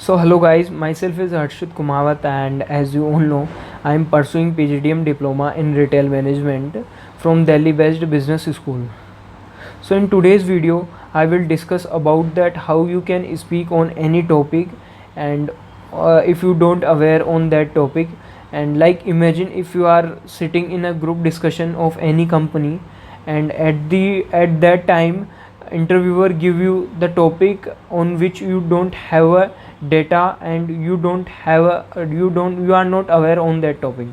So hello guys, myself is Harshit Kumawat, and as you all know, I am pursuing PGDM diploma in retail management from Delhi based business school. So in today's video I will discuss about that how you can speak on any topic, and if you don't aware on that topic, and like imagine if you are sitting in a group discussion of any company, and at that time interviewer give you the topic on which you don't have a data, and you are not aware on that topic.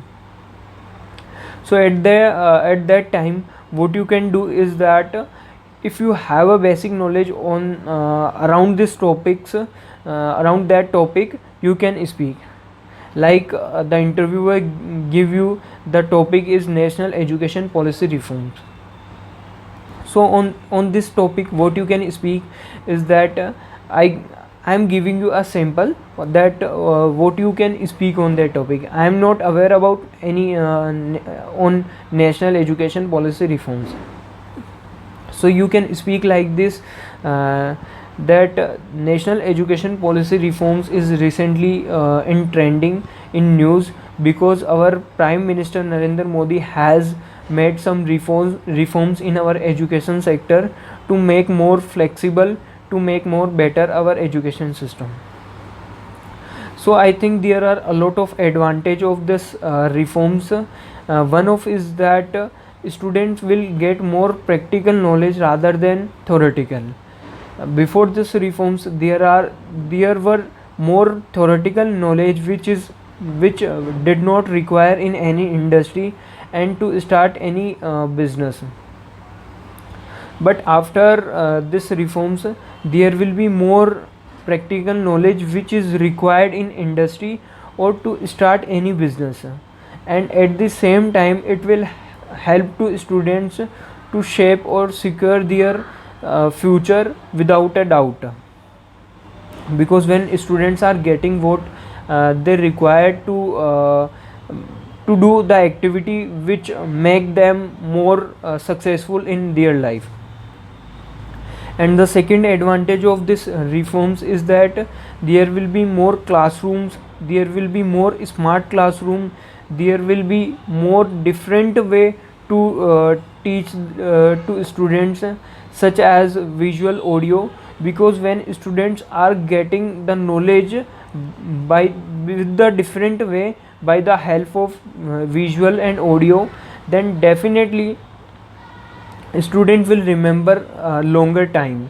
So at that time what you can do is that if you have a basic knowledge on around this topics, around that topic, you can speak. Like the interviewer give you the topic is national education policy reforms. So on this topic what you can speak is that I am giving you a sample that what you can speak on that topic. I am not aware about any on national education policy reforms. So you can speak like this, that national education policy reforms is recently in trending in news, because our prime minister Narendra Modi has made some reforms in our education sector to make more flexible, to make more better our education system. So I think there are a lot of advantage of this reforms. One of is that students will get more practical knowledge rather than theoretical. Before this reforms there were more theoretical knowledge which did not require in any industry and to start any business. But after this reforms there will be more practical knowledge which is required in industry or to start any business, and at the same time it will help to students to shape or secure their future without a doubt. Because when students are getting what they require to do the activity which make them more successful in their life. And the second advantage of this reforms is that there will be more classrooms, there will be more smart classroom, there will be more different way to teach to students, such as visual audio. Because when students are getting the knowledge by with the different way by the help of visual and audio, then definitely student will remember longer time,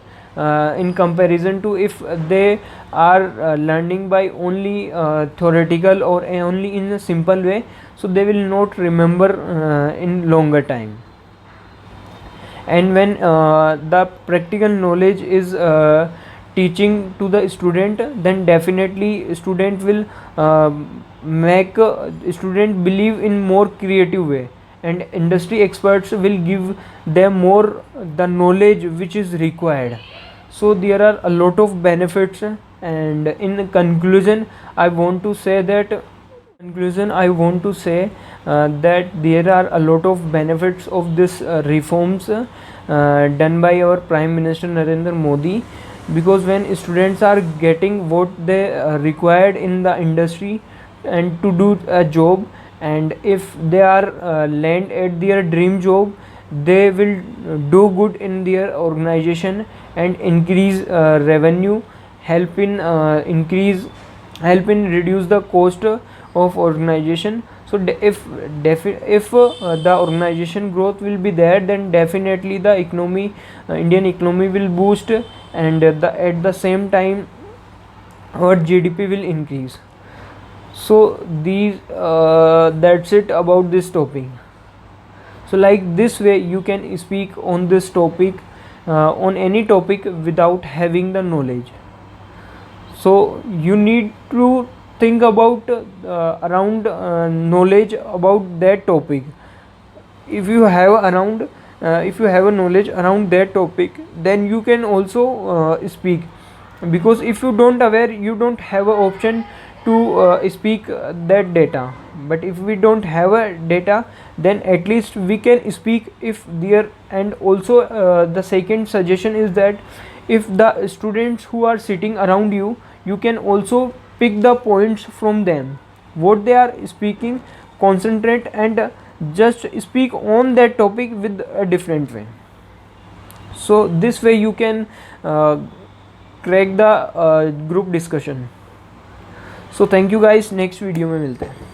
in comparison to if they are learning by only theoretical or only in a simple way, so they will not remember in longer time. And when the practical knowledge is teaching to the student, then definitely student will make student believe in more creative way, and industry experts will give them more the knowledge which is required. So there are a lot of benefits, and in conclusion I want to say that that there are a lot of benefits of this reforms done by our prime minister Narendra Modi. Because when students are getting what they required in the industry and to do a job, and if they are land at their dream job, they will do good in their organization and increase revenue, help in reduce the cost of organization. So if the organization growth will be there, then definitely the economy, Indian economy will boost, and at the same time our GDP will increase. So that's it about this topic. So like this way you can speak on this topic, on any topic without having the knowledge. So you need to think about around knowledge about that topic. If you have around if you have a knowledge around that topic, then you can also speak. Because if you don't aware, you don't have a option to speak that data. But if we don't have a data, then at least we can speak if there. And also the second suggestion is that if the students who are sitting around you, you can also pick the points from them, what they are speaking, concentrate and just speak on that topic with a different way. So this way you can crack the group discussion. So thank you guys, next video में मिलते हैं.